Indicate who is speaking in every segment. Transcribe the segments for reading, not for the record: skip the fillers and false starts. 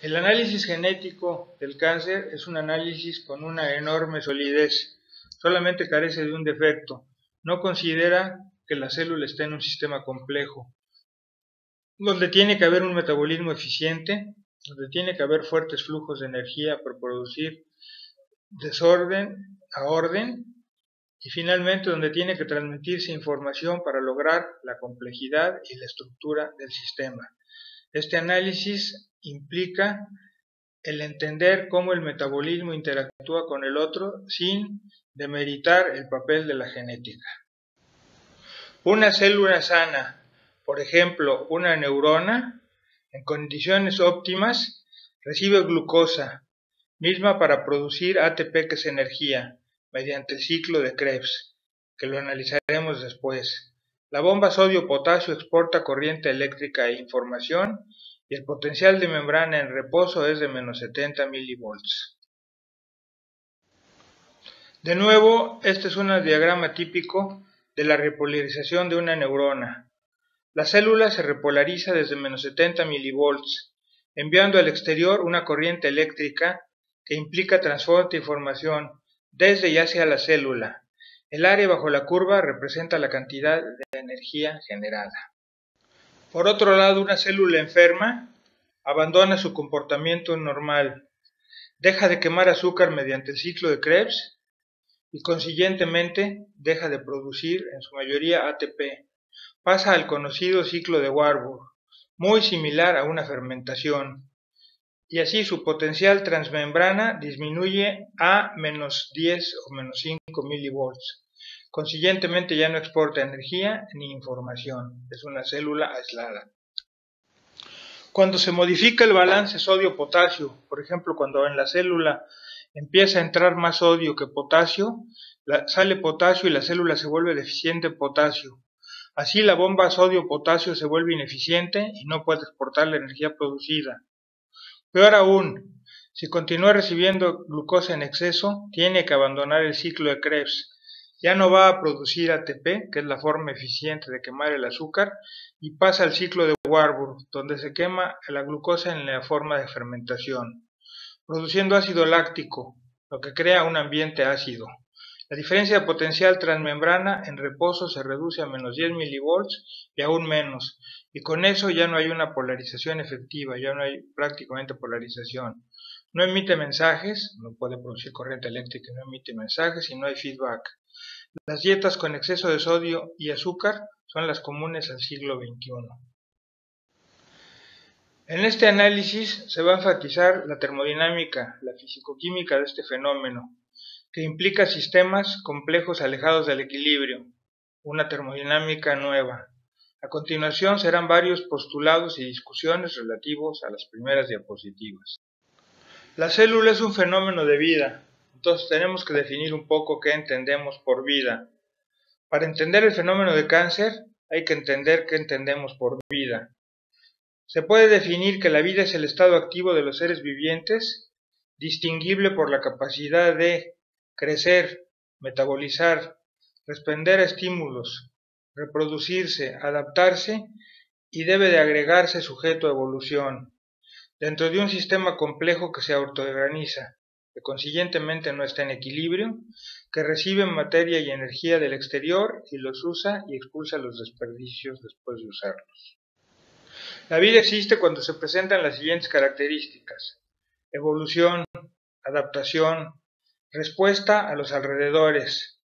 Speaker 1: El análisis genético del cáncer es un análisis con una enorme solidez, solamente carece de un defecto, no considera que la célula esté en un sistema complejo, donde tiene que haber un metabolismo eficiente, donde tiene que haber fuertes flujos de energía para producir desorden a orden, y finalmente donde tiene que transmitirse información para lograr la complejidad y la estructura del sistema. Este análisis implica el entender cómo el metabolismo interactúa con el otro sin demeritar el papel de la genética. Una célula sana, por ejemplo una neurona, en condiciones óptimas, recibe glucosa, misma para producir ATP, que es energía, mediante el ciclo de Krebs, que lo analizaremos después. La bomba sodio-potasio exporta corriente eléctrica e información, y el potencial de membrana en reposo es de menos 70 milivolts. De nuevo, este es un diagrama típico de la repolarización de una neurona. La célula se repolariza desde menos 70 milivolts, enviando al exterior una corriente eléctrica que implica transporte de información desde y hacia la célula. El área bajo la curva representa la cantidad de energía generada. Por otro lado, una célula enferma abandona su comportamiento normal, deja de quemar azúcar mediante el ciclo de Krebs y consiguientemente deja de producir en su mayoría ATP. Pasa al conocido ciclo de Warburg, muy similar a una fermentación, y así su potencial transmembrana disminuye a menos 10 o menos 5 milivolts. Consiguientemente ya no exporta energía ni información, es una célula aislada. Cuando se modifica el balance sodio-potasio, por ejemplo cuando en la célula empieza a entrar más sodio que potasio, sale potasio y la célula se vuelve deficiente en potasio. Así la bomba sodio-potasio se vuelve ineficiente y no puede exportar la energía producida. Peor aún, si continúa recibiendo glucosa en exceso, tiene que abandonar el ciclo de Krebs. Ya no va a producir ATP, que es la forma eficiente de quemar el azúcar, y pasa al ciclo de Warburg, donde se quema la glucosa en la forma de fermentación, produciendo ácido láctico, lo que crea un ambiente ácido. La diferencia de potencial transmembrana en reposo se reduce a menos 10 milivolts y aún menos, y con eso ya no hay una polarización efectiva, ya no hay prácticamente polarización. No emite mensajes, no puede producir corriente eléctrica, no emite mensajes y no hay feedback. Las dietas con exceso de sodio y azúcar son las comunes al siglo XXI. En este análisis se va a enfatizar la termodinámica, la fisicoquímica de este fenómeno, que implica sistemas complejos alejados del equilibrio, una termodinámica nueva. A continuación serán varios postulados y discusiones relativos a las primeras diapositivas. La célula es un fenómeno de vida, entonces tenemos que definir un poco qué entendemos por vida. Para entender el fenómeno de cáncer hay que entender qué entendemos por vida. Se puede definir que la vida es el estado activo de los seres vivientes, distinguible por la capacidad de crecer, metabolizar, responder a estímulos, reproducirse, adaptarse y debe de agregarse sujeto a evolución, dentro de un sistema complejo que se autoorganiza, que consiguientemente no está en equilibrio, que recibe materia y energía del exterior y los usa y expulsa los desperdicios después de usarlos. La vida existe cuando se presentan las siguientes características: evolución, adaptación, respuesta a los alrededores,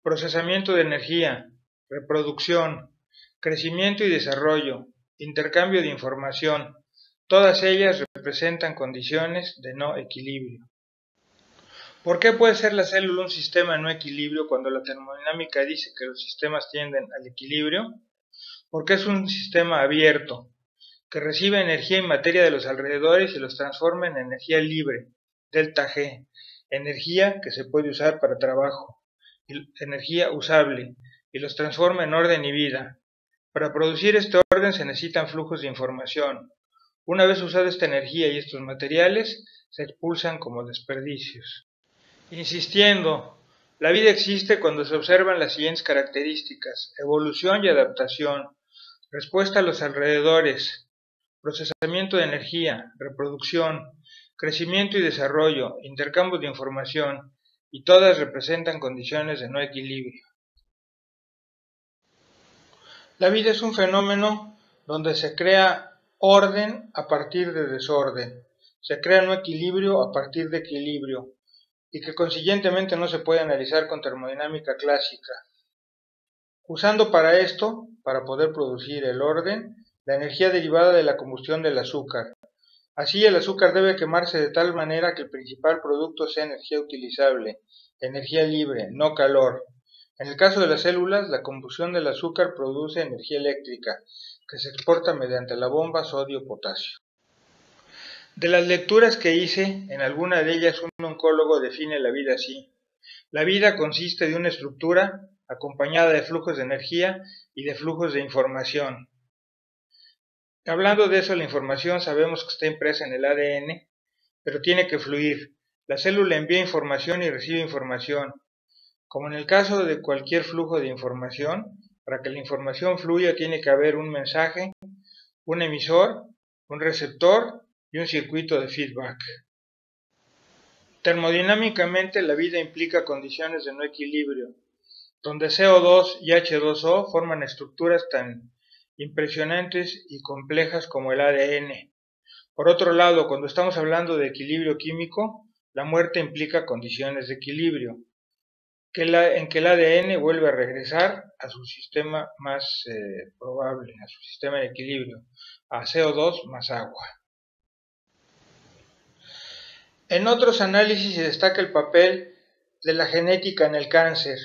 Speaker 1: procesamiento de energía, reproducción, crecimiento y desarrollo, intercambio de información. Todas ellas representan condiciones de no equilibrio. ¿Por qué puede ser la célula un sistema en no equilibrio cuando la termodinámica dice que los sistemas tienden al equilibrio? Porque es un sistema abierto, que recibe energía y materia de los alrededores y los transforma en energía libre, delta G, energía que se puede usar para trabajo, energía usable, y los transforma en orden y vida. Para producir este orden se necesitan flujos de información. Una vez usada esta energía y estos materiales, se expulsan como desperdicios. Insistiendo, la vida existe cuando se observan las siguientes características: evolución y adaptación, respuesta a los alrededores, procesamiento de energía, reproducción, crecimiento y desarrollo, intercambio de información, y todas representan condiciones de no equilibrio. La vida es un fenómeno donde se crea orden a partir de desorden, se crea no equilibrio a partir de equilibrio, y que consiguientemente no se puede analizar con termodinámica clásica. Usando para esto, para poder producir el orden, la energía derivada de la combustión del azúcar. Así, el azúcar debe quemarse de tal manera que el principal producto sea energía utilizable, energía libre, no calor. En el caso de las células, la combustión del azúcar produce energía eléctrica, que se exporta mediante la bomba sodio-potasio. De las lecturas que hice, en alguna de ellas un oncólogo define la vida así. La vida consiste de una estructura acompañada de flujos de energía y de flujos de información. Hablando de eso, la información sabemos que está impresa en el ADN, pero tiene que fluir. La célula envía información y recibe información. Como en el caso de cualquier flujo de información, para que la información fluya tiene que haber un mensaje, un emisor, un receptor y un circuito de feedback. Termodinámicamente, la vida implica condiciones de no equilibrio, donde CO2 y H2O forman estructuras tan impresionantes y complejas como el ADN. Por otro lado, cuando estamos hablando de equilibrio químico, la muerte implica condiciones de equilibrio, en que el ADN vuelve a regresar a su sistema más probable, a su sistema de equilibrio, a CO2 más agua. En otros análisis se destaca el papel de la genética en el cáncer.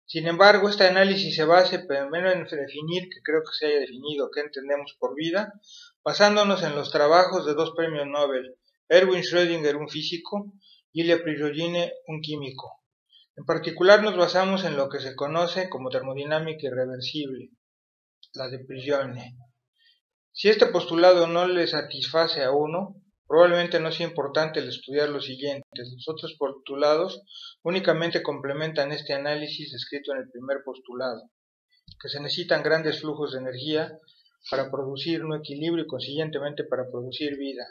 Speaker 1: Sin embargo, este análisis se basa primero en definir, que creo que se haya definido, qué entendemos por vida, basándonos en los trabajos de dos premios Nobel, Erwin Schrödinger, un físico, y Ilya Prigogine, un químico. En particular nos basamos en lo que se conoce como termodinámica irreversible, la de Prigogine. Si este postulado no le satisface a uno, probablemente no sea importante el estudiar los siguientes. Los otros postulados únicamente complementan este análisis descrito en el primer postulado, que se necesitan grandes flujos de energía para producir un equilibrio y consiguientemente para producir vida.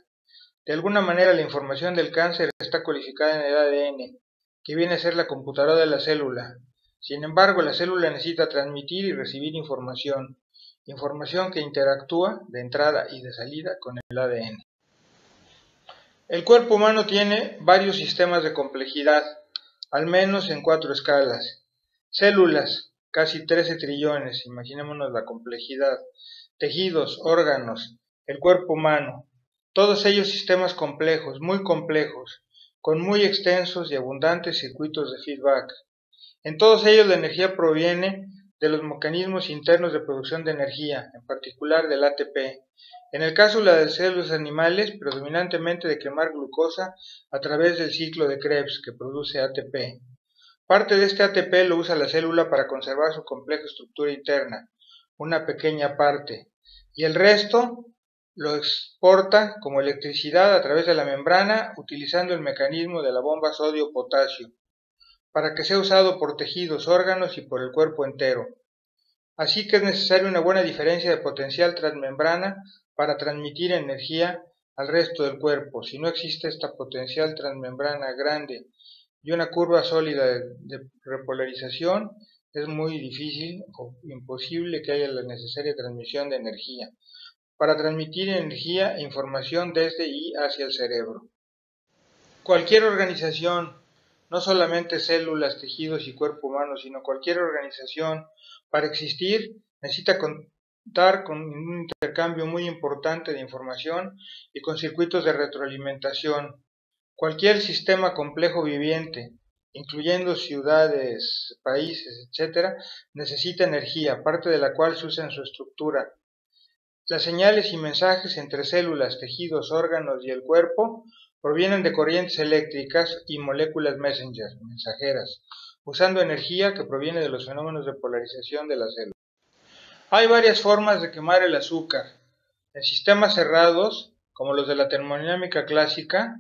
Speaker 1: De alguna manera la información del cáncer está codificada en el ADN, que viene a ser la computadora de la célula. Sin embargo, la célula necesita transmitir y recibir información que interactúa de entrada y de salida con el ADN. El cuerpo humano tiene varios sistemas de complejidad, al menos en 4 escalas. Células, casi 13 trillones, imaginémonos la complejidad. Tejidos, órganos, el cuerpo humano, todos ellos sistemas complejos, muy complejos, con muy extensos y abundantes circuitos de feedback. En todos ellos la energía proviene de los mecanismos internos de producción de energía, en particular del ATP. En el caso de las células animales, predominantemente de quemar glucosa a través del ciclo de Krebs, que produce ATP. Parte de este ATP lo usa la célula para conservar su compleja estructura interna, una pequeña parte, y el resto lo exporta como electricidad a través de la membrana utilizando el mecanismo de la bomba sodio-potasio, para que sea usado por tejidos, órganos y por el cuerpo entero. Así que es necesaria una buena diferencia de potencial transmembrana para transmitir energía al resto del cuerpo. Si no existe esta potencial transmembrana grande y una curva sólida de repolarización, es muy difícil o imposible que haya la necesaria transmisión de energía, para transmitir energía e información desde y hacia el cerebro. Cualquier organización, no solamente células, tejidos y cuerpo humano, sino cualquier organización, para existir, necesita contar con un intercambio muy importante de información y con circuitos de retroalimentación. Cualquier sistema complejo viviente, incluyendo ciudades, países, etc., necesita energía, parte de la cual se usa en su estructura. Las señales y mensajes entre células, tejidos, órganos y el cuerpo provienen de corrientes eléctricas y moléculas messenger, mensajeras, usando energía que proviene de los fenómenos de polarización de la célula. Hay varias formas de quemar el azúcar. En sistemas cerrados, como los de la termodinámica clásica,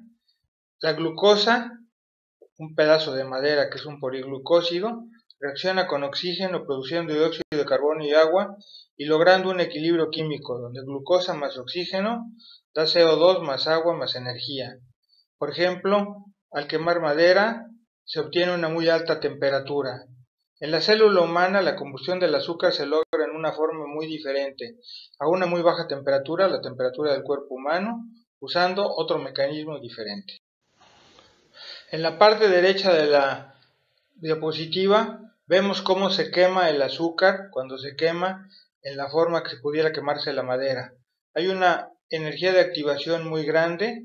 Speaker 1: la glucosa, un pedazo de madera que es un poliglucósido, reacciona con oxígeno produciendo dióxido de carbono y agua y logrando un equilibrio químico donde glucosa más oxígeno da CO2 más agua más energía. Por ejemplo, al quemar madera se obtiene una muy alta temperatura. En la célula humana la combustión del azúcar se logra en una forma muy diferente, a una muy baja temperatura, la temperatura del cuerpo humano, usando otro mecanismo diferente. En la parte derecha de la diapositiva vemos cómo se quema el azúcar cuando se quema en la forma que se pudiera quemarse la madera. Hay una energía de activación muy grande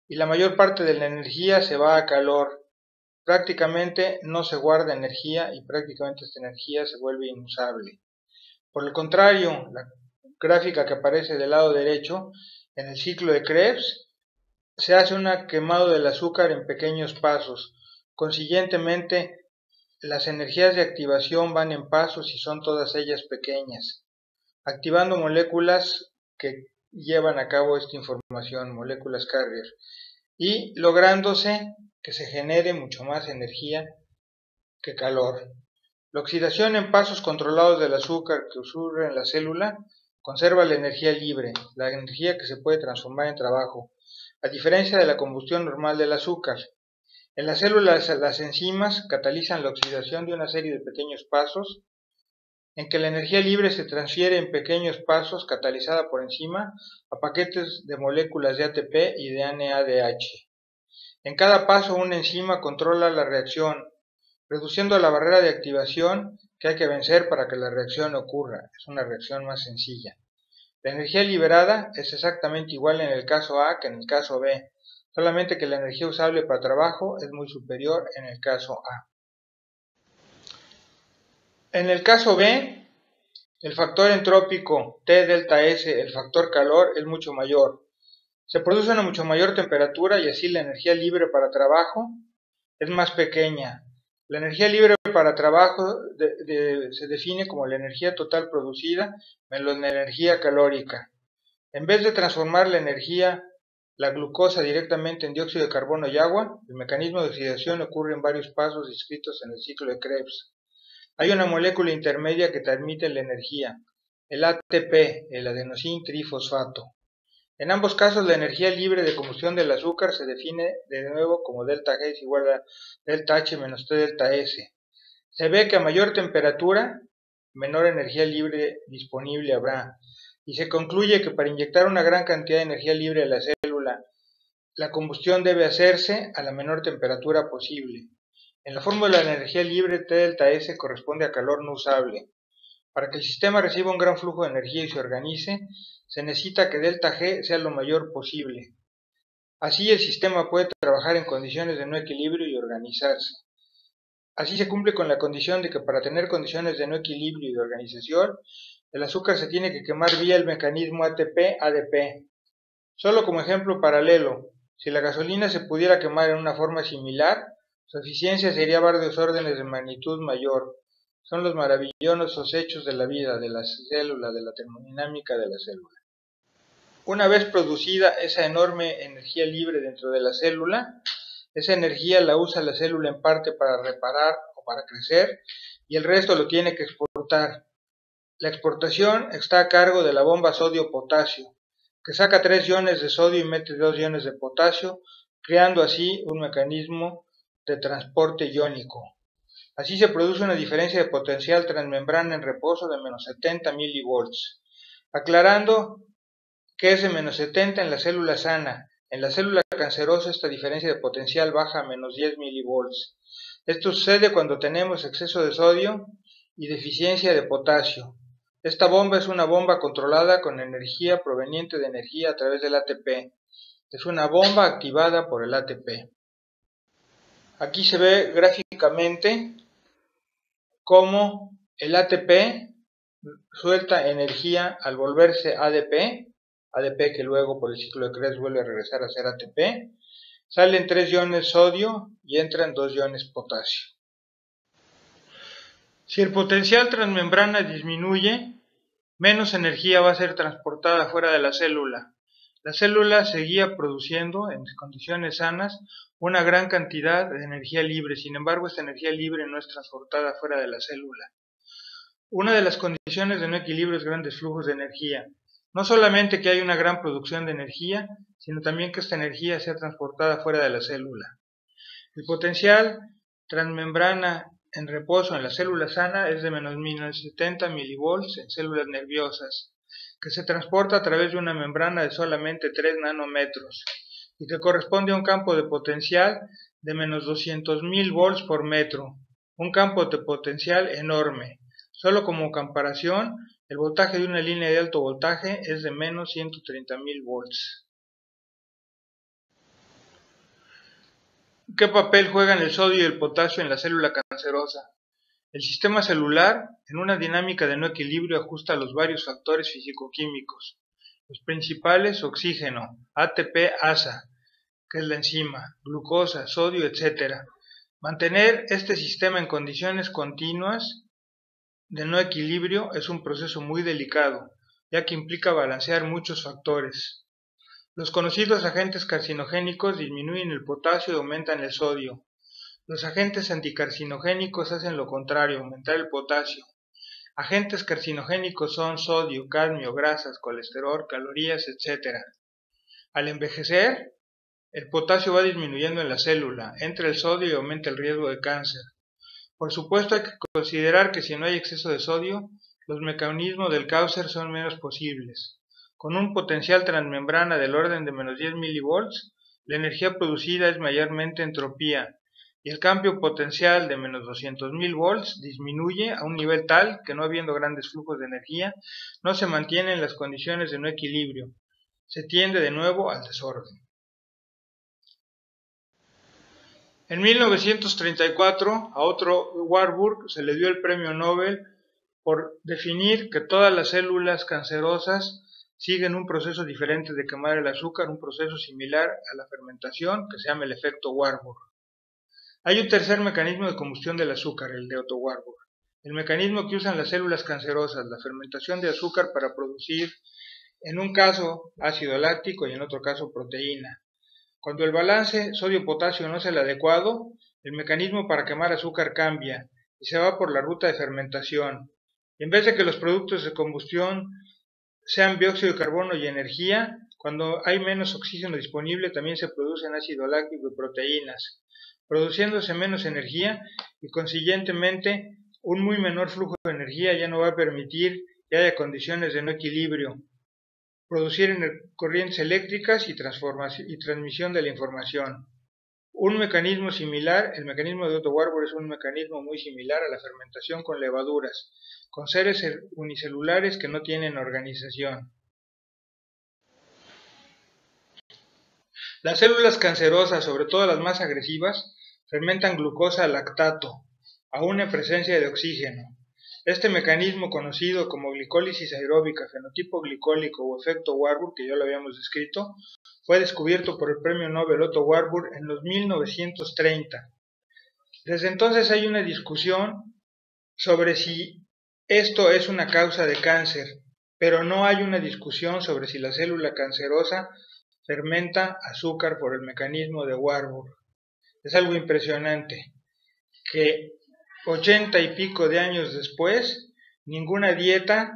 Speaker 1: y la mayor parte de la energía se va a calor. Prácticamente no se guarda energía y prácticamente esta energía se vuelve inusable. Por el contrario, la gráfica que aparece del lado derecho, en el ciclo de Krebs, se hace un quemado del azúcar en pequeños pasos. Consiguientemente, las energías de activación van en pasos y son todas ellas pequeñas, activando moléculas que llevan a cabo esta información, moléculas carrier, y lográndose que se genere mucho más energía que calor. La oxidación en pasos controlados del azúcar que ocurre en la célula conserva la energía libre, la energía que se puede transformar en trabajo, a diferencia de la combustión normal del azúcar. En las células las enzimas catalizan la oxidación de una serie de pequeños pasos en que la energía libre se transfiere en pequeños pasos catalizada por enzima a paquetes de moléculas de ATP y de NADH. En cada paso una enzima controla la reacción, reduciendo la barrera de activación que hay que vencer para que la reacción ocurra. Es una reacción más sencilla. La energía liberada es exactamente igual en el caso A que en el caso B, solamente que la energía usable para trabajo es muy superior en el caso A. En el caso B, el factor entrópico T delta S, el factor calor, es mucho mayor. Se produce una mucho mayor temperatura y así la energía libre para trabajo es más pequeña. La energía libre para trabajo se define como la energía total producida menos la energía calórica. En vez de transformar la glucosa directamente en dióxido de carbono y agua, el mecanismo de oxidación ocurre en varios pasos descritos en el ciclo de Krebs. Hay una molécula intermedia que transmite la energía, el ATP, el adenosín trifosfato. En ambos casos la energía libre de combustión del azúcar se define de nuevo como delta G es igual a delta H menos T delta S. Se ve que a mayor temperatura, menor energía libre disponible habrá, y se concluye que para inyectar una gran cantidad de energía libre a la célula, la combustión debe hacerse a la menor temperatura posible. En la fórmula de la energía libre, T delta S corresponde a calor no usable. Para que el sistema reciba un gran flujo de energía y se organice, se necesita que delta G sea lo mayor posible. Así el sistema puede trabajar en condiciones de no equilibrio y organizarse. Así se cumple con la condición de que para tener condiciones de no equilibrio y de organización, el azúcar se tiene que quemar vía el mecanismo ATP-ADP. Solo como ejemplo paralelo, si la gasolina se pudiera quemar en una forma similar, su eficiencia sería varios órdenes de magnitud mayor. Son los maravillosos hechos de la vida, de la célula, de la termodinámica de la célula. Una vez producida esa enorme energía libre dentro de la célula, esa energía la usa la célula en parte para reparar o para crecer y el resto lo tiene que exportar. La exportación está a cargo de la bomba sodio-potasio, que saca 3 iones de sodio y mete 2 iones de potasio, creando así un mecanismo de transporte iónico. Así se produce una diferencia de potencial transmembrana en reposo de menos 70 milivolts, aclarando que es de menos 70 en la célula sana. En la célula cancerosa esta diferencia de potencial baja a menos 10 milivolts. Esto sucede cuando tenemos exceso de sodio y deficiencia de potasio. Esta bomba es una bomba controlada con energía proveniente de energía a través del ATP. Es una bomba activada por el ATP. Aquí se ve gráficamente cómo el ATP suelta energía al volverse ADP que luego por el ciclo de Krebs vuelve a regresar a ser ATP, salen 3 iones sodio y entran 2 iones potasio. Si el potencial transmembrana disminuye, menos energía va a ser transportada fuera de la célula. La célula seguía produciendo, en condiciones sanas, una gran cantidad de energía libre. Sin embargo, esta energía libre no es transportada fuera de la célula. Una de las condiciones de no equilibrio es grandes flujos de energía. No solamente que hay una gran producción de energía, sino también que esta energía sea transportada fuera de la célula. El potencial transmembrana en reposo en la célula sana es de menos 70 milivolts en células nerviosas, que se transporta a través de una membrana de solamente 3 nanómetros y que corresponde a un campo de potencial de menos 200.000 volts por metro, un campo de potencial enorme. Solo como comparación, el voltaje de una línea de alto voltaje es de menos 130.000 volts. ¿Qué papel juegan el sodio y el potasio en la célula cancerosa? El sistema celular, en una dinámica de no equilibrio, ajusta los varios factores físico-químicos. Los principales: oxígeno, ATP-ASA, que es la enzima, glucosa, sodio, etc. Mantener este sistema en condiciones continuas de no equilibrio es un proceso muy delicado, ya que implica balancear muchos factores. Los conocidos agentes carcinogénicos disminuyen el potasio y aumentan el sodio. Los agentes anticarcinogénicos hacen lo contrario, aumentar el potasio. Agentes carcinogénicos son sodio, cadmio, grasas, colesterol, calorías, etc. Al envejecer, el potasio va disminuyendo en la célula, entra el sodio y aumenta el riesgo de cáncer. Por supuesto, hay que considerar que si no hay exceso de sodio, los mecanismos del cáncer son menos posibles. Con un potencial transmembrana del orden de menos 10 milivolts, la energía producida es mayormente entropía, y el cambio potencial de menos 200.000 volts disminuye a un nivel tal que, no habiendo grandes flujos de energía, no se mantienen las condiciones de no equilibrio. Se tiende de nuevo al desorden. En 1934, a Otto Warburg se le dio el premio Nobel por definir que todas las células cancerosas siguen un proceso diferente de quemar el azúcar, un proceso similar a la fermentación que se llama el efecto Warburg. Hay un tercer mecanismo de combustión del azúcar, el de Otto Warburg. El mecanismo que usan las células cancerosas, la fermentación de azúcar para producir, en un caso, ácido láctico y en otro caso, proteína. Cuando el balance sodio-potasio no es el adecuado, el mecanismo para quemar azúcar cambia y se va por la ruta de fermentación. En vez de que los productos de combustión sean dióxido de carbono y energía, cuando hay menos oxígeno disponible también se producen ácido láctico y proteínas, produciéndose menos energía y consiguientemente un muy menor flujo de energía ya no va a permitir que haya condiciones de no equilibrio, producir corrientes eléctricas y transmisión de la información. Un mecanismo similar, el mecanismo de Otto Warburg es un mecanismo muy similar a la fermentación con levaduras, con seres unicelulares que no tienen organización. Las células cancerosas, sobre todo las más agresivas, fermentan glucosa a lactato, aún en presencia de oxígeno. Este mecanismo, conocido como glicólisis aeróbica, fenotipo glicólico o efecto Warburg, que ya lo habíamos descrito, fue descubierto por el premio Nobel Otto Warburg en los 1930. Desde entonces hay una discusión sobre si esto es una causa de cáncer, pero no hay una discusión sobre si la célula cancerosa fermenta azúcar por el mecanismo de Warburg. Es algo impresionante que 80 y pico de años después, ninguna dieta,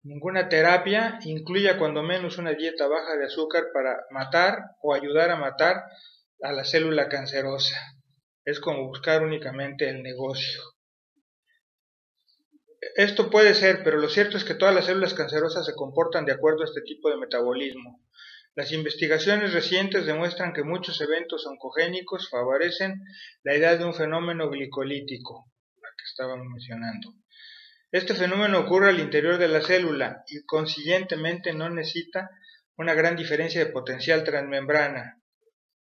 Speaker 1: ninguna terapia incluya cuando menos una dieta baja de azúcar para matar o ayudar a matar a la célula cancerosa. Es como buscar únicamente el negocio. Esto puede ser, pero lo cierto es que todas las células cancerosas se comportan de acuerdo a este tipo de metabolismo. Las investigaciones recientes demuestran que muchos eventos oncogénicos favorecen la idea de un fenómeno glicolítico, la que estábamos mencionando. Este fenómeno ocurre al interior de la célula y consiguientemente no necesita una gran diferencia de potencial transmembrana.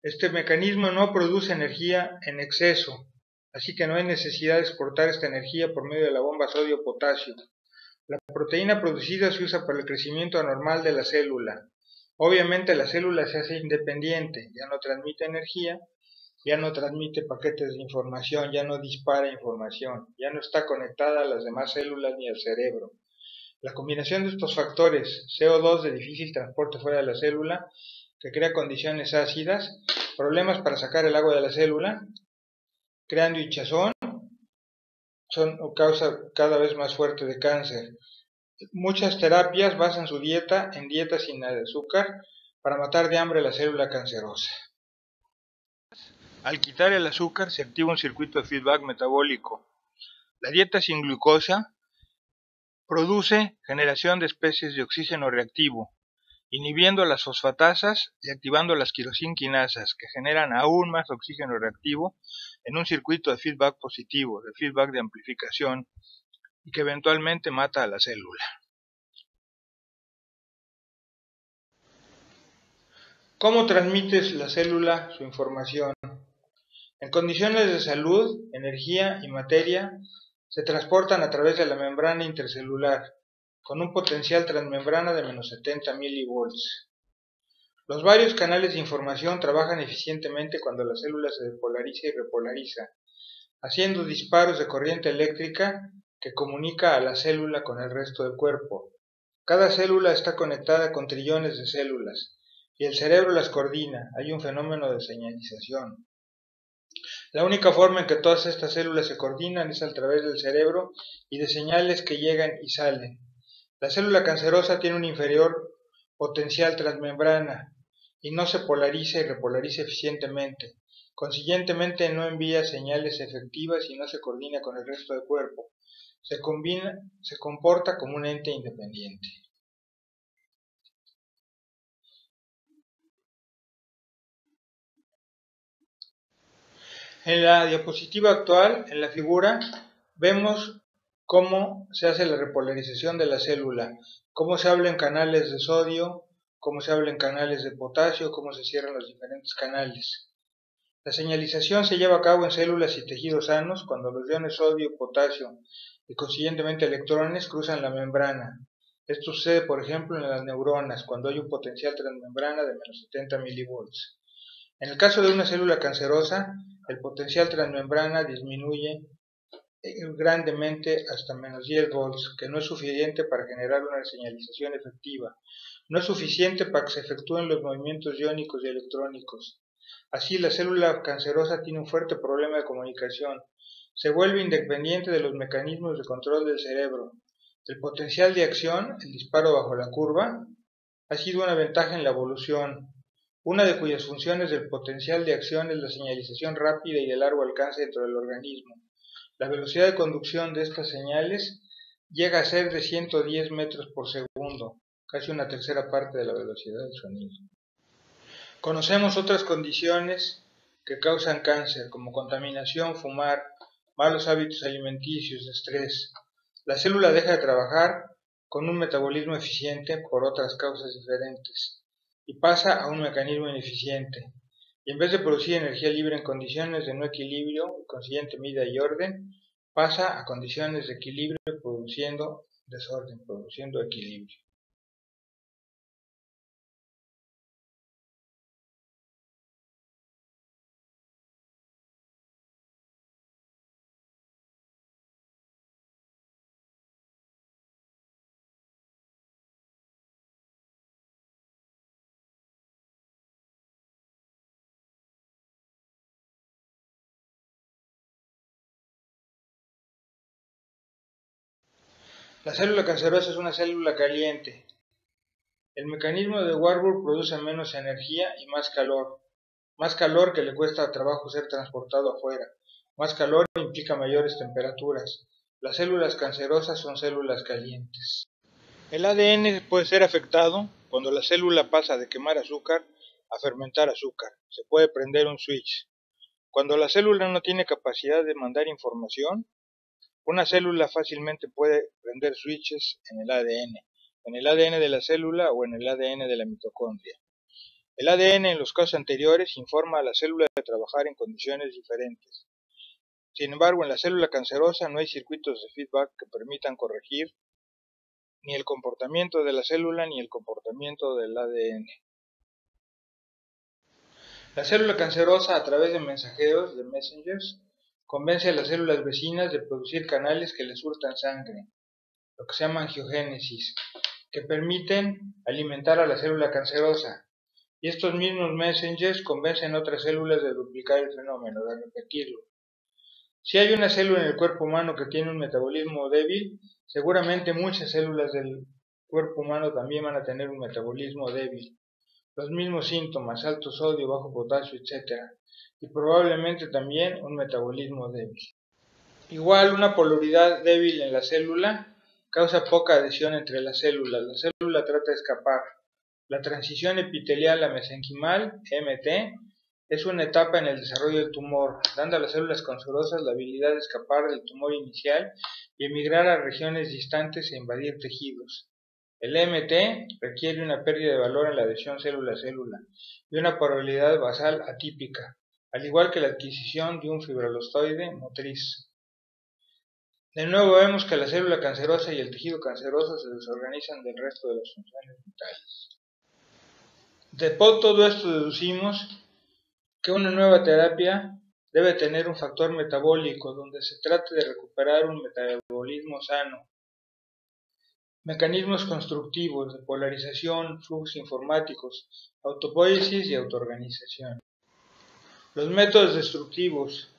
Speaker 1: Este mecanismo no produce energía en exceso, así que no hay necesidad de exportar esta energía por medio de la bomba sodio-potasio. La proteína producida se usa para el crecimiento anormal de la célula. Obviamente la célula se hace independiente, ya no transmite energía, ya no transmite paquetes de información, ya no dispara información, ya no está conectada a las demás células ni al cerebro. La combinación de estos factores, CO2 de difícil transporte fuera de la célula, que crea condiciones ácidas, problemas para sacar el agua de la célula, creando hinchazón, son causa cada vez más fuerte de cáncer. Muchas terapias basan su dieta en dietas sin azúcar para matar de hambre la célula cancerosa. Al quitar el azúcar se activa un circuito de feedback metabólico. La dieta sin glucosa produce generación de especies de oxígeno reactivo, inhibiendo las fosfatasas y activando las quirosinquinasas, que generan aún más oxígeno reactivo en un circuito de feedback positivo, de feedback de amplificación, y que eventualmente mata a la célula. ¿Cómo transmite la célula su información? En condiciones de salud, energía y materia se transportan a través de la membrana intercelular, con un potencial transmembrana de menos 70 milivolts. Los varios canales de información trabajan eficientemente cuando la célula se despolariza y repolariza, haciendo disparos de corriente eléctrica que comunica a la célula con el resto del cuerpo. Cada célula está conectada con trillones de células, y el cerebro las coordina. Hay un fenómeno de señalización. La única forma en que todas estas células se coordinan es a través del cerebro y de señales que llegan y salen. La célula cancerosa tiene un inferior potencial transmembrana y no se polariza y repolariza eficientemente. Consiguientemente no envía señales efectivas y no se coordina con el resto del cuerpo. Se comporta como un ente independiente. En la diapositiva actual, en la figura, vemos cómo se hace la repolarización de la célula, cómo se habla en canales de sodio, cómo se habla en canales de potasio, cómo se cierran los diferentes canales. La señalización se lleva a cabo en células y tejidos sanos cuando los iones sodio, potasio y consiguientemente electrones cruzan la membrana. Esto sucede, por ejemplo, en las neuronas, cuando hay un potencial transmembrana de menos 70 milivolts. En el caso de una célula cancerosa, el potencial transmembrana disminuye grandemente hasta menos 10 volts, que no es suficiente para generar una señalización efectiva. No es suficiente para que se efectúen los movimientos iónicos y electrónicos. Así, la célula cancerosa tiene un fuerte problema de comunicación. Se vuelve independiente de los mecanismos de control del cerebro. El potencial de acción, el disparo bajo la curva, ha sido una ventaja en la evolución, una de cuyas funciones del potencial de acción es la señalización rápida y de largo alcance dentro del organismo. La velocidad de conducción de estas señales llega a ser de 110 metros por segundo, casi una tercera parte de la velocidad del sonido. Conocemos otras condiciones que causan cáncer, como contaminación, fumar, malos hábitos alimenticios, estrés. La célula deja de trabajar con un metabolismo eficiente por otras causas diferentes y pasa a un mecanismo ineficiente. Y en vez de producir energía libre en condiciones de no equilibrio y consiguiente medida y orden, pasa a condiciones de equilibrio produciendo desorden, produciendo equilibrio. La célula cancerosa es una célula caliente. El mecanismo de Warburg produce menos energía y más calor que le cuesta trabajo ser transportado afuera. Más calor implica mayores temperaturas. Las células cancerosas son células calientes. El ADN puede ser afectado cuando la célula pasa de quemar azúcar a fermentar azúcar. Se puede prender un switch. Cuando la célula no tiene capacidad de mandar información, una célula fácilmente puede prender switches en el ADN de la célula o en el ADN de la mitocondria. El ADN en los casos anteriores informa a la célula de trabajar en condiciones diferentes. Sin embargo, en la célula cancerosa no hay circuitos de feedback que permitan corregir ni el comportamiento de la célula ni el comportamiento del ADN. La célula cancerosa, a través de mensajeros, de messengers, convence a las células vecinas de producir canales que le surtan sangre. lo que se llama angiogénesis, que permiten alimentar a la célula cancerosa, y estos mismos messengers convencen a otras células de duplicar el fenómeno, de repetirlo. Si hay una célula en el cuerpo humano que tiene un metabolismo débil, seguramente muchas células del cuerpo humano también van a tener un metabolismo débil. Los mismos síntomas, alto sodio, bajo potasio, etc. Y probablemente también un metabolismo débil. Igual, una polaridad débil en la célula causa poca adhesión entre las células. La célula trata de escapar. La transición epitelial a mesenquimal, MT, es una etapa en el desarrollo del tumor, dando a las células cancerosas la habilidad de escapar del tumor inicial y emigrar a regiones distantes e invadir tejidos. El MT requiere una pérdida de valor en la adhesión célula-célula y una polaridad basal atípica, al igual que la adquisición de un fibroblastoide motriz. De nuevo vemos que la célula cancerosa y el tejido canceroso se desorganizan del resto de las funciones vitales. De todo esto deducimos que una nueva terapia debe tener un factor metabólico donde se trate de recuperar un metabolismo sano. Mecanismos constructivos de polarización, flujos informáticos, autopoiesis y autoorganización. Los métodos destructivos.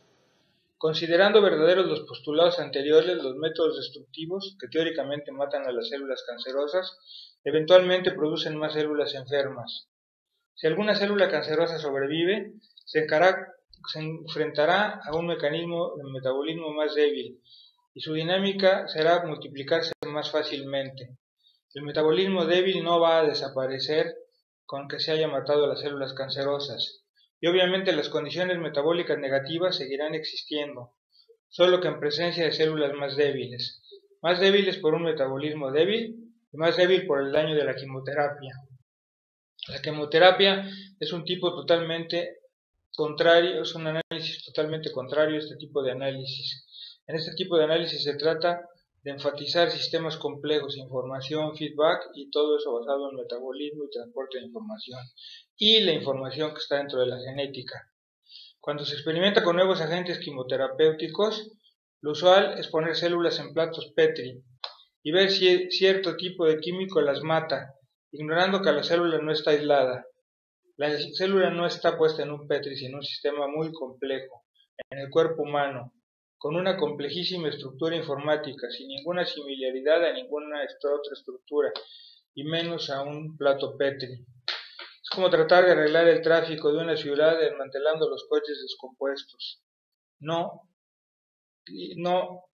Speaker 1: Considerando verdaderos los postulados anteriores, los métodos destructivos, que teóricamente matan a las células cancerosas, eventualmente producen más células enfermas. Si alguna célula cancerosa sobrevive, se enfrentará a un mecanismo de metabolismo más débil, y su dinámica será multiplicarse más fácilmente. El metabolismo débil no va a desaparecer con que se haya matado a las células cancerosas, y obviamente las condiciones metabólicas negativas seguirán existiendo, solo que en presencia de células más débiles por un metabolismo débil y más débil por el daño de la quimioterapia. La quimioterapia es un tipo totalmente contrario, es un análisis totalmente contrario a este tipo de análisis. En este tipo de análisis se trata de enfatizar sistemas complejos, información, feedback y todo eso basado en metabolismo y transporte de información y la información que está dentro de la genética. Cuando se experimenta con nuevos agentes quimioterapéuticos, lo usual es poner células en platos Petri y ver si cierto tipo de químico las mata, ignorando que la célula no está aislada. La célula no está puesta en un Petri, sino en un sistema muy complejo, en el cuerpo humano, con una complejísima estructura informática, sin ninguna similaridad a ninguna otra estructura, y menos a un plato Petri. Es como tratar de arreglar el tráfico de una ciudad desmantelando los coches descompuestos. No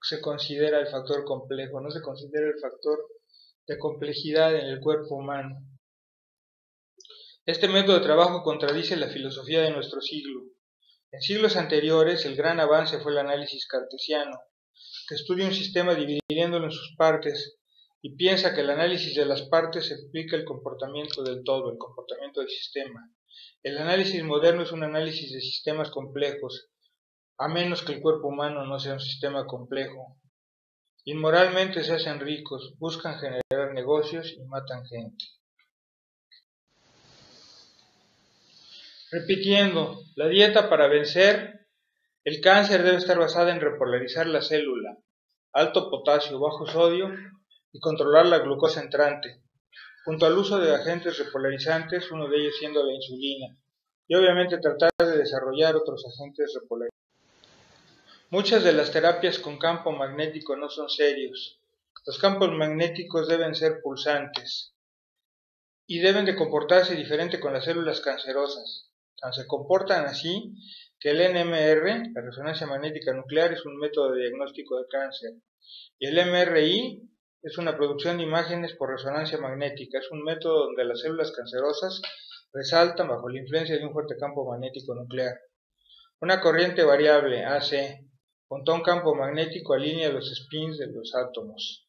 Speaker 1: se considera el factor complejo, no se considera el factor de complejidad en el cuerpo humano. Este método de trabajo contradice la filosofía de nuestro siglo. En siglos anteriores, el gran avance fue el análisis cartesiano, que estudia un sistema dividiéndolo en sus partes y piensa que el análisis de las partes explica el comportamiento del todo, el comportamiento del sistema. El análisis moderno es un análisis de sistemas complejos, a menos que el cuerpo humano no sea un sistema complejo. Inmoralmente se hacen ricos, buscan generar negocios y matan gente. Repitiendo, la dieta para vencer el cáncer debe estar basada en repolarizar la célula, alto potasio, bajo sodio y controlar la glucosa entrante, junto al uso de agentes repolarizantes, uno de ellos siendo la insulina, y obviamente tratar de desarrollar otros agentes repolarizantes. Muchas de las terapias con campo magnético no son serios. Los campos magnéticos deben ser pulsantes y deben de comportarse diferente con las células cancerosas. Se comportan así que el NMR, la resonancia magnética nuclear, es un método de diagnóstico de cáncer, y el MRI es una producción de imágenes por resonancia magnética, es un método donde las células cancerosas resaltan bajo la influencia de un fuerte campo magnético nuclear. Una corriente variable, AC, junto a un campo magnético alinea los spins de los átomos.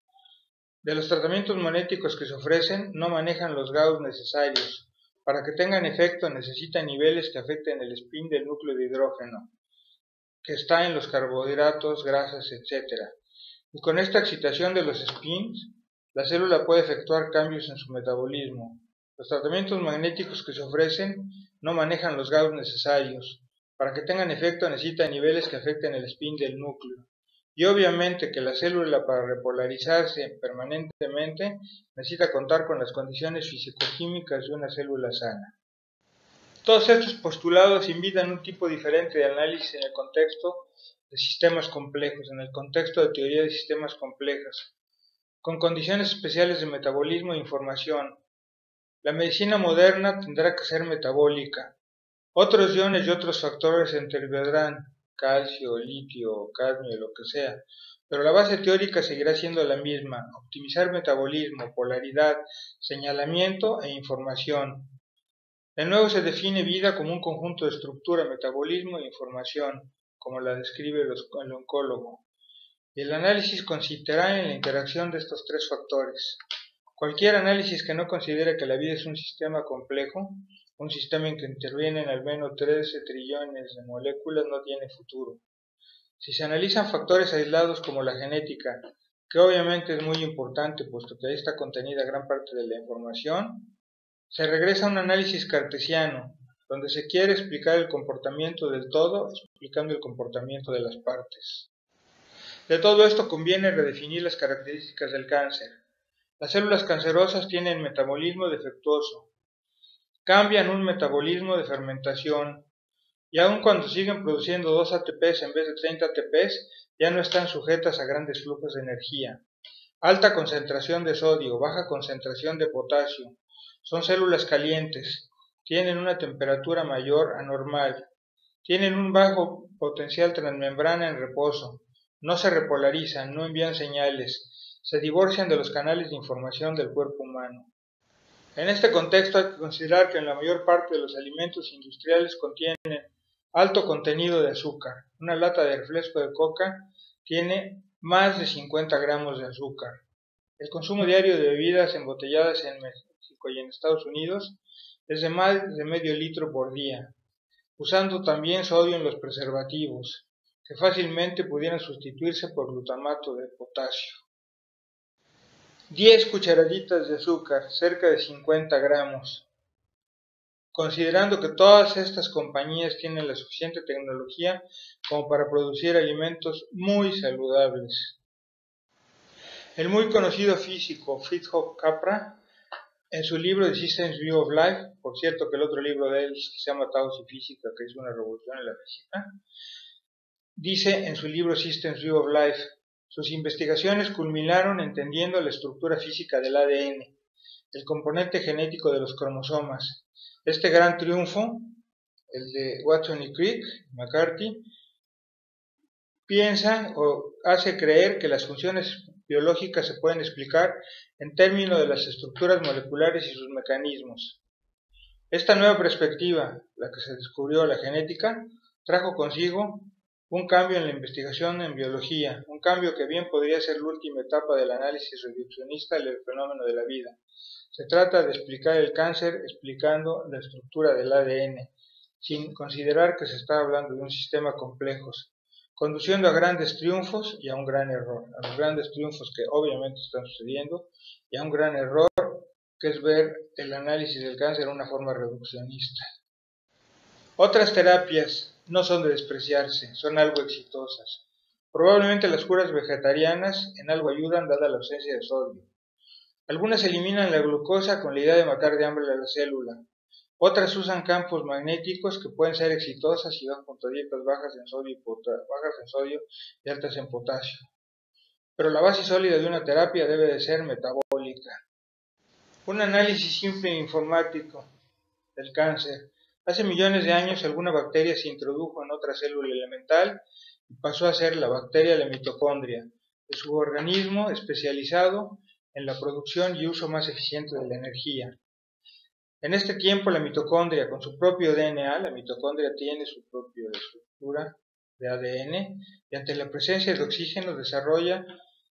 Speaker 1: De los tratamientos magnéticos que se ofrecen, no manejan los Gauss necesarios. Para que tengan efecto necesitan niveles que afecten el spin del núcleo de hidrógeno, que está en los carbohidratos, grasas, etc. Y con esta excitación de los spins, la célula puede efectuar cambios en su metabolismo. Los tratamientos magnéticos que se ofrecen no manejan los Gauss necesarios. Para que tengan efecto necesitan niveles que afecten el spin del núcleo. y obviamente que la célula para repolarizarse permanentemente necesita contar con las condiciones fisicoquímicas de una célula sana. Todos estos postulados invitan un tipo diferente de análisis en el contexto de sistemas complejos, en el contexto de teoría de sistemas complejos, con condiciones especiales de metabolismo e información. La medicina moderna tendrá que ser metabólica. Otros iones y otros factores intervendrán, calcio, litio, cadmio, lo que sea, pero la base teórica seguirá siendo la misma: optimizar metabolismo, polaridad, señalamiento e información. De nuevo se define vida como un conjunto de estructura, metabolismo e información, como la describe el oncólogo. Y el análisis consistirá en la interacción de estos tres factores. Cualquier análisis que no considere que la vida es un sistema complejo, un sistema en que intervienen al menos 13 trillones de moléculas, no tiene futuro. Si se analizan factores aislados como la genética, que obviamente es muy importante puesto que ahí está contenida gran parte de la información, se regresa a un análisis cartesiano, donde se quiere explicar el comportamiento del todo, explicando el comportamiento de las partes. De todo esto conviene redefinir las características del cáncer. Las células cancerosas tienen metabolismo defectuoso, cambian un metabolismo de fermentación, y aun cuando siguen produciendo 2 ATPs en vez de 30 ATPs, ya no están sujetas a grandes flujos de energía. Alta concentración de sodio, baja concentración de potasio. Son células calientes, tienen una temperatura mayor a normal, tienen un bajo potencial transmembrana en reposo, no se repolarizan, no envían señales, se divorcian de los canales de información del cuerpo humano. En este contexto hay que considerar que la mayor parte de los alimentos industriales contienen alto contenido de azúcar. Una lata de refresco de coca tiene más de 50 gramos de azúcar. El consumo diario de bebidas embotelladas en México y en Estados Unidos es de más de medio litro por día, usando también sodio en los preservativos, que fácilmente pudieran sustituirse por glutamato de potasio. 10 cucharaditas de azúcar, cerca de 50 gramos. Considerando que todas estas compañías tienen la suficiente tecnología como para producir alimentos muy saludables. El muy conocido físico Fritjof Capra, en su libro The Systems View of Life, por cierto que el otro libro de él se llama Taos y Física, que es una revolución en la física, dice en su libro Systems View of Life: sus investigaciones culminaron entendiendo la estructura física del ADN, el componente genético de los cromosomas. Este gran triunfo, el de Watson y Crick, McCarthy, piensa o hace creer que las funciones biológicas se pueden explicar en términos de las estructuras moleculares y sus mecanismos. Esta nueva perspectiva, la que se descubrió la genética, trajo consigo un cambio en la investigación en biología, un cambio que bien podría ser la última etapa del análisis reduccionista del fenómeno de la vida. Se trata de explicar el cáncer explicando la estructura del ADN, sin considerar que se está hablando de un sistema complejo, conduciendo a grandes triunfos y a un gran error, a los grandes triunfos que obviamente están sucediendo y a un gran error que es ver el análisis del cáncer de una forma reduccionista. Otras terapias no son de despreciarse, son algo exitosas. Probablemente las curas vegetarianas en algo ayudan dada la ausencia de sodio. Algunas eliminan la glucosa con la idea de matar de hambre a la célula. Otras usan campos magnéticos que pueden ser exitosas y van junto a dietas bajas en sodio y altas en potasio. Pero la base sólida de una terapia debe de ser metabólica. Un análisis simple e informático del cáncer. Hace millones de años alguna bacteria se introdujo en otra célula elemental y pasó a ser la bacteria de la mitocondria, el suborganismo especializado en la producción y uso más eficiente de la energía. En este tiempo la mitocondria, con su propio DNA, la mitocondria tiene su propia estructura de ADN, y ante la presencia de oxígeno desarrolla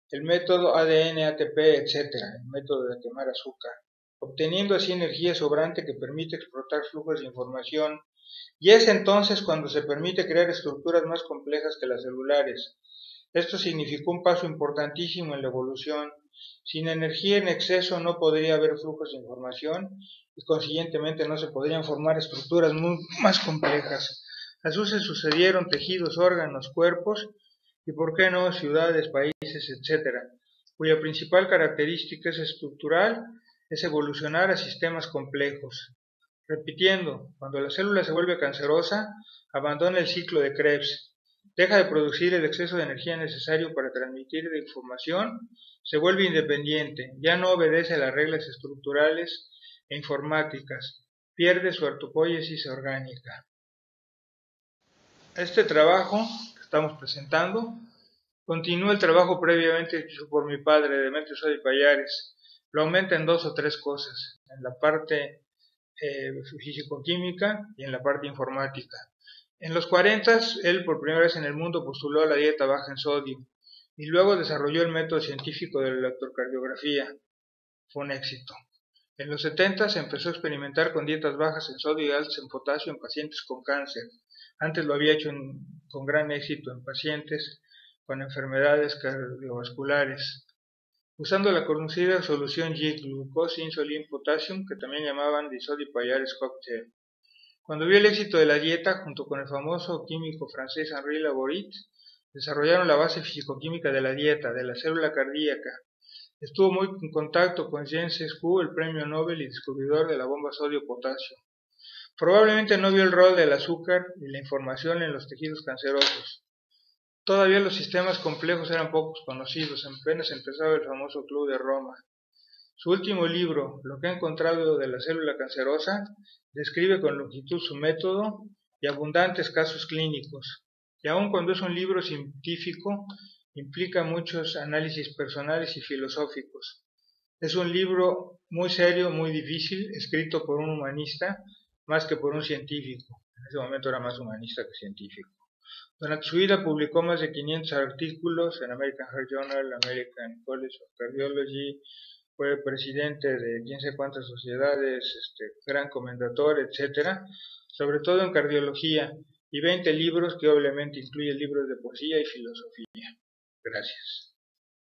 Speaker 1: el método ADN-ATP, etc., el método de quemar azúcar, obteniendo así energía sobrante que permite explotar flujos de información, y es entonces cuando se permite crear estructuras más complejas que las celulares. Esto significó un paso importantísimo en la evolución. Sin energía en exceso no podría haber flujos de información y consiguientemente no se podrían formar estructuras más complejas. Así se sucedieron tejidos, órganos, cuerpos, y por qué no ciudades, países, etc., cuya principal característica es estructural, es evolucionar a sistemas complejos. Repitiendo, cuando la célula se vuelve cancerosa, abandona el ciclo de Krebs, deja de producir el exceso de energía necesario para transmitir la información, se vuelve independiente, ya no obedece a las reglas estructurales e informáticas, pierde su ortopoiesis orgánica. Este trabajo que estamos presentando continúa el trabajo previamente hecho por mi padre, Demetrio Sodi Pallares. Lo aumenta en 2 o 3 cosas, en la parte físico-química y en la parte informática. En los 40, él por primera vez en el mundo postuló la dieta baja en sodio y luego desarrolló el método científico de la electrocardiografía. Fue un éxito. En los 70 se empezó a experimentar con dietas bajas en sodio y altas en potasio en pacientes con cáncer. Antes lo había hecho con gran éxito en pacientes con enfermedades cardiovasculares, usando la conocida solución JIT, glucosa, insulina, potassium, que también llamaban Sodi-Pallares cocktail. Cuando vio el éxito de la dieta, junto con el famoso químico francés Henri Laborit, desarrollaron la base fisicoquímica de la dieta, de la célula cardíaca. Estuvo muy en contacto con James Scu, el premio Nobel y descubridor de la bomba sodio-potasio. Probablemente no vio el rol del azúcar y la información en los tejidos cancerosos. Todavía los sistemas complejos eran pocos conocidos, apenas empezaba el famoso Club de Roma. Su último libro, Lo que ha encontrado de la célula cancerosa, describe con longitud su método y abundantes casos clínicos, y aun cuando es un libro científico, implica muchos análisis personales y filosóficos. Es un libro muy serio, muy difícil, escrito por un humanista más que por un científico. En ese momento era más humanista que científico. Durante su vida publicó más de 500 artículos en American Heart Journal, American College of Cardiology, fue presidente de quién sé cuántas sociedades, gran comendador, etc., sobre todo en cardiología, y 20 libros que obviamente incluyen libros de poesía y filosofía. Gracias.